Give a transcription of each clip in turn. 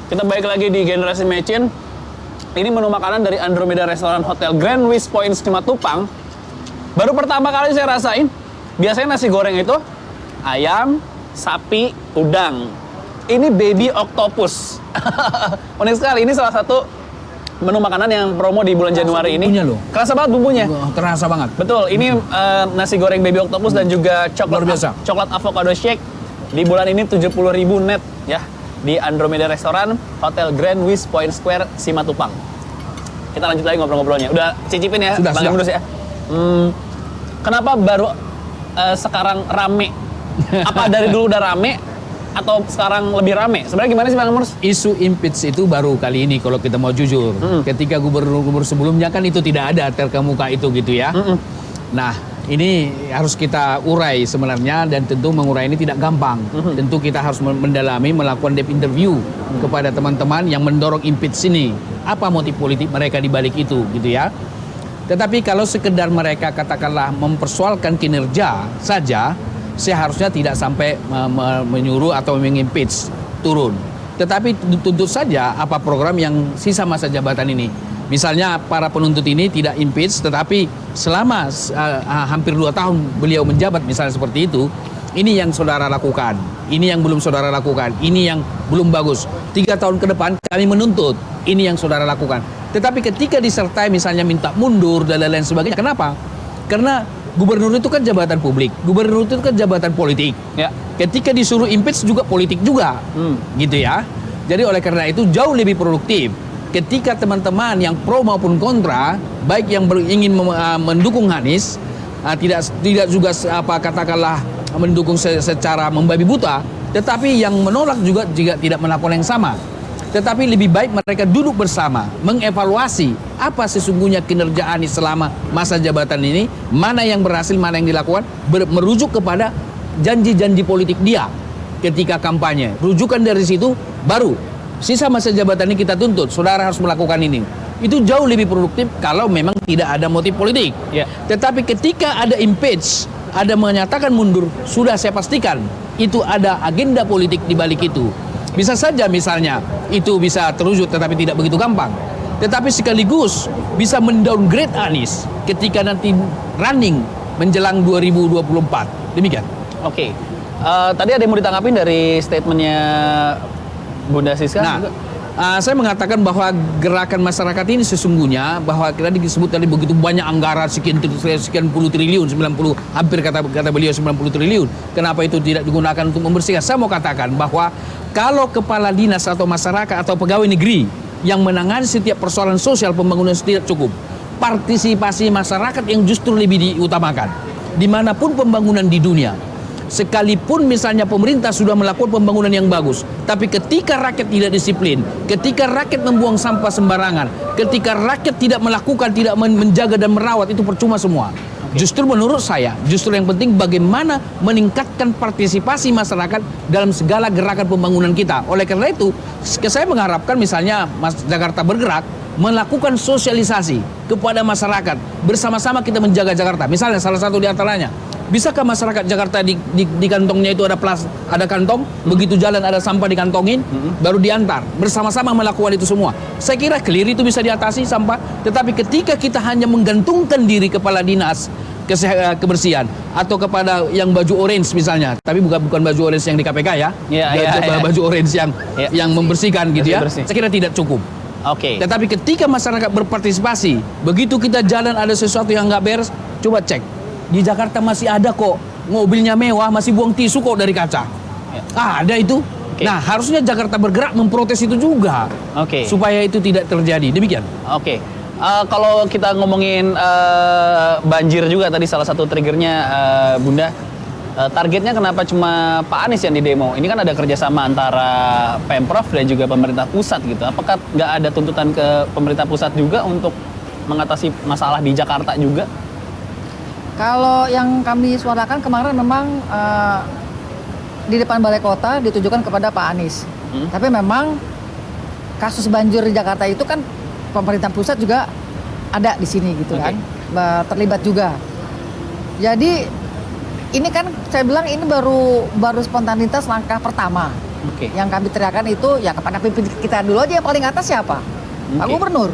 Kita balik lagi di Generasi Mecin. Ini menu makanan dari Andromeda Restoran Hotel Grand Wish Point Simatupang. Baru pertama kali saya rasain. Biasanya nasi goreng itu ayam, sapi, udang. Ini baby octopus. Unik sekali. Ini salah satu menu makanan yang promo di bulan Januari ini. Bumbunya loh. Kerasa banget bumbunya. Terasa banget. Betul. Ini nasi goreng baby octopus dan juga Luar biasa. coklat avocado shake. Di bulan ini 70.000 net ya. Di Andromeda Restoran Hotel Grand Wish Point Square Simatupang. Kita lanjut lagi ngobrol-ngobrolnya. Udah cicipin ya, Sudah. Bang Emrus ya. Kenapa baru sekarang rame? Apa dari dulu udah rame atau sekarang lebih rame? Sebenarnya gimana sih Bang Emrus? Isu impeach itu baru kali ini kalau kita mau jujur. Ketika gubernur-gubernur sebelumnya kan itu tidak ada terkemuka itu gitu ya. Nah, ini harus kita urai sebenarnya, dan tentu mengurai ini tidak gampang. Tentu kita harus mendalami, melakukan deep interview kepada teman-teman yang mendorong impeach ini. Apa motif politik mereka di balik itu gitu ya. Tetapi kalau sekedar mereka katakanlah mempersoalkan kinerja saja, seharusnya tidak sampai menyuruh atau mengimpeach turun. Tetapi tuntut saja apa program yang sisa masa jabatan ini. Misalnya para penuntut ini tidak impeach, tetapi selama hampir 2 tahun beliau menjabat misalnya seperti itu, ini yang saudara lakukan, ini yang belum saudara lakukan, ini yang belum bagus. 3 tahun ke depan kami menuntut, ini yang saudara lakukan. Tetapi ketika disertai misalnya minta mundur dan lain-lain sebagainya, kenapa? Karena gubernur itu kan jabatan publik, gubernur itu kan jabatan politik. Ya. Ketika disuruh impeach juga politik juga, gitu ya. Jadi oleh karena itu jauh lebih produktif ketika teman-teman yang pro maupun kontra, baik yang ingin mendukung Anies, tidak juga katakanlah mendukung secara membabi buta, tetapi yang menolak juga tidak melakukan yang sama. Tetapi lebih baik mereka duduk bersama, mengevaluasi apa sesungguhnya kinerja Anies selama masa jabatan ini, mana yang berhasil, mana yang dilakukan, merujuk kepada janji-janji politik dia ketika kampanye. Rujukan dari situ baru sisa masa jabatan ini kita tuntut, saudara harus melakukan ini. Itu jauh lebih produktif kalau memang tidak ada motif politik. Ya. Tetapi ketika ada impeach, ada menyatakan mundur, sudah saya pastikan itu ada agenda politik di balik itu. Bisa saja misalnya itu bisa terwujud, tetapi tidak begitu gampang. Tetapi sekaligus bisa mendowngrade Anies ketika nanti running menjelang 2024. Demikian. Oke. Tadi ada yang mau ditanggapin dari statementnya Bunda Siska? Nah, saya mengatakan bahwa gerakan masyarakat ini sesungguhnya bahwa kita disebut tadi begitu banyak anggaran sekian puluh triliun, 90 hampir kata beliau 90 triliun. Kenapa itu tidak digunakan untuk membersihkan? Saya mau katakan bahwa kalau kepala dinas atau masyarakat atau pegawai negeri yang menangani setiap persoalan sosial pembangunan tidak cukup, partisipasi masyarakat yang justru lebih diutamakan dimanapun pembangunan di dunia. Sekalipun misalnya pemerintah sudah melakukan pembangunan yang bagus, tapi ketika rakyat tidak disiplin, ketika rakyat membuang sampah sembarangan, ketika rakyat tidak melakukan, tidak menjaga dan merawat, itu percuma semua. Justru menurut saya, justru yang penting bagaimana meningkatkan partisipasi masyarakat dalam segala gerakan pembangunan kita. Oleh karena itu, saya mengharapkan misalnya Jakarta Bergerak melakukan sosialisasi kepada masyarakat. Bersama-sama kita menjaga Jakarta. Misalnya salah satu di antaranya, bisakah masyarakat Jakarta di kantongnya itu ada kantong, begitu jalan ada sampah dikantongin, baru diantar. Bersama-sama melakukan itu semua. Saya kira clear itu bisa diatasi sampah. Tetapi ketika kita hanya menggantungkan diri kepala dinas kebersihan atau kepada yang baju orange misalnya, tapi bukan baju orange yang di KPK ya, baju orange yang membersihkan gitu ya, saya kira tidak cukup. Oke. Tetapi ketika masyarakat berpartisipasi, begitu kita jalan ada sesuatu yang nggak beres, coba cek. Di Jakarta masih ada kok, mobilnya mewah, masih buang tisu kok dari kaca. Ada itu. Okay. Nah, harusnya Jakarta Bergerak memprotes itu juga. Supaya itu tidak terjadi. Demikian. Oke. Kalau kita ngomongin banjir juga tadi salah satu triggernya Bunda, targetnya kenapa cuma Pak Anies yang didemo? Ini kan ada kerjasama antara Pemprov dan juga pemerintah pusat gitu. Apakah nggak ada tuntutan ke pemerintah pusat juga untuk mengatasi masalah di Jakarta juga? Kalau yang kami suarakan kemarin memang di depan Balai Kota ditujukan kepada Pak Anies. Tapi memang kasus banjir di Jakarta itu kan pemerintah pusat juga ada di sini gitu kan, terlibat juga. Jadi ini kan saya bilang ini baru spontanitas langkah pertama. Oke. Yang kami teriakan itu ya kepada pimpin kita dulu aja, yang paling atas siapa? Pak Oke. Gubernur.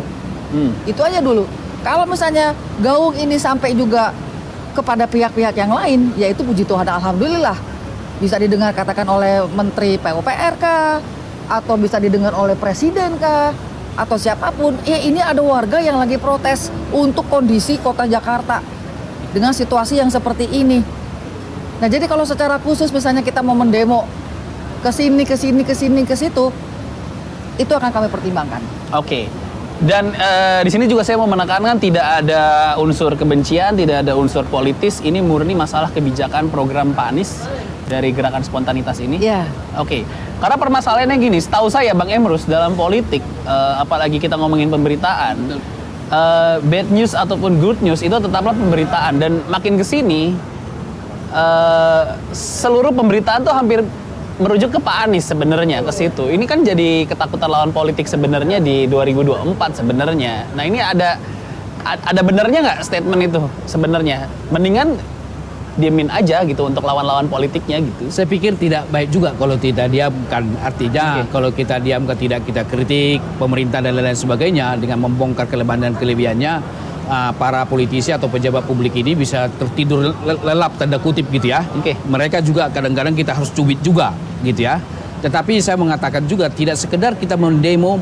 Hmm. Itu aja dulu. Kalau misalnya gaung ini sampai juga kepada pihak-pihak yang lain, yaitu puji Tuhan, alhamdulillah bisa didengar katakan oleh Menteri PUPR kah, atau bisa didengar oleh Presiden kah, atau siapapun. Ya ini ada warga yang lagi protes untuk kondisi kota Jakarta dengan situasi yang seperti ini. Nah jadi kalau secara khusus misalnya kita mau mendemo ke sini, ke situ, itu akan kami pertimbangkan. Oke. Dan di sini juga saya mau menekankan tidak ada unsur kebencian, tidak ada unsur politis. Ini murni masalah kebijakan program Pak Anies dari gerakan spontanitas ini. Iya. Oke. Karena permasalahannya gini, setahu saya Bang Emrus dalam politik, apalagi kita ngomongin pemberitaan, bad news ataupun good news itu tetaplah pemberitaan. Dan makin kesini, seluruh pemberitaan tuh hampir merujuk ke Pak Anies sebenarnya, ke situ. Ini kan jadi ketakutan lawan politik sebenarnya di 2024 sebenarnya. Nah ini ada benernya nggak statement itu sebenarnya? Mendingan diemin aja gitu untuk lawan-lawan politiknya gitu. Saya pikir tidak baik juga kalau tidak diamkan. Artinya kalau kita diamkan, tidak kita kritik pemerintah dan lain-lain sebagainya dengan membongkar kelemahan dan kelebihannya, para politisi atau pejabat publik ini bisa tertidur lelap tanda kutip gitu ya. Oke. Mereka juga kadang-kadang kita harus cubit juga gitu ya. Tetapi saya mengatakan juga tidak sekedar kita mendemo,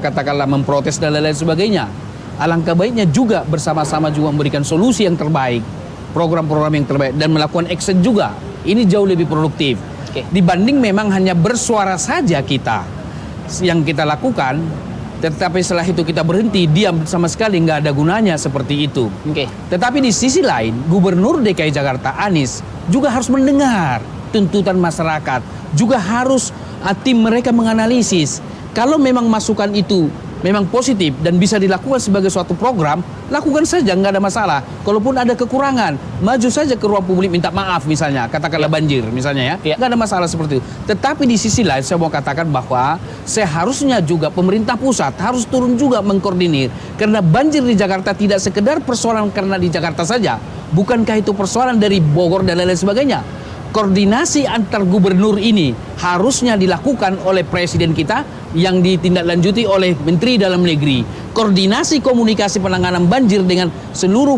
katakanlah memprotes dan lain-lain sebagainya. Alangkah baiknya juga bersama-sama juga memberikan solusi yang terbaik, program-program yang terbaik, dan melakukan action juga. Ini jauh lebih produktif. Oke. Dibanding memang hanya bersuara saja kita yang kita lakukan, tetapi setelah itu kita berhenti, diam sama sekali, nggak ada gunanya seperti itu. Oke. Tetapi di sisi lain, Gubernur DKI Jakarta Anies juga harus mendengar tuntutan masyarakat, juga harus tim mereka menganalisis. Kalau memang masukan itu memang positif dan bisa dilakukan sebagai suatu program, lakukan saja, nggak ada masalah. Kalaupun ada kekurangan, maju saja ke ruang publik minta maaf misalnya, katakanlah banjir misalnya ya, nggak ada masalah seperti itu. Tetapi di sisi lain saya mau katakan bahwa seharusnya juga pemerintah pusat harus turun juga mengkoordinir, karena banjir di Jakarta tidak sekedar persoalan karena di Jakarta saja, bukankah itu persoalan dari Bogor dan lain-lain sebagainya. Koordinasi antar gubernur ini harusnya dilakukan oleh presiden kita yang ditindaklanjuti oleh Menteri Dalam Negeri. Koordinasi komunikasi penanganan banjir dengan seluruh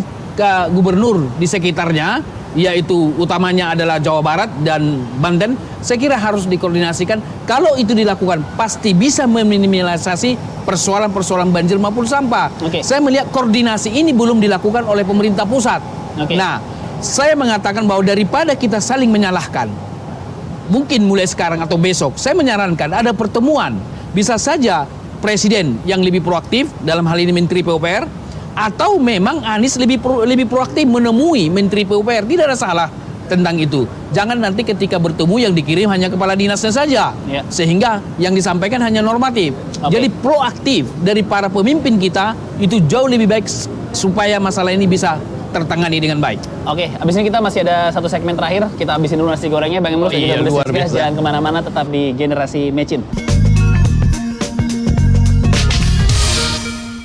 gubernur di sekitarnya, yaitu utamanya adalah Jawa Barat dan Banten, saya kira harus dikoordinasikan. Kalau itu dilakukan, pasti bisa meminimalisasi persoalan-persoalan banjir maupun sampah. Oke. Saya melihat koordinasi ini belum dilakukan oleh pemerintah pusat. Oke. Nah, saya mengatakan bahwa daripada kita saling menyalahkan, mungkin mulai sekarang atau besok, saya menyarankan ada pertemuan. Bisa saja presiden yang lebih proaktif, dalam hal ini Menteri PUPR, atau memang Anies lebih proaktif menemui Menteri PUPR. Tidak ada salah tentang itu. Jangan nanti ketika bertemu yang dikirim hanya kepala dinasnya saja, Ya. sehingga yang disampaikan hanya normatif. Oke. Jadi proaktif dari para pemimpin kita itu jauh lebih baik supaya masalah ini bisa tertangani dengan baik. Oke, abis ini kita masih ada satu segmen terakhir. Kita habisin dulu nasi gorengnya, Bang Emrus. Oh iya, dan juga luar Bang Sis. biasa. Jangan kemana-mana, tetap di Generasi Mecin.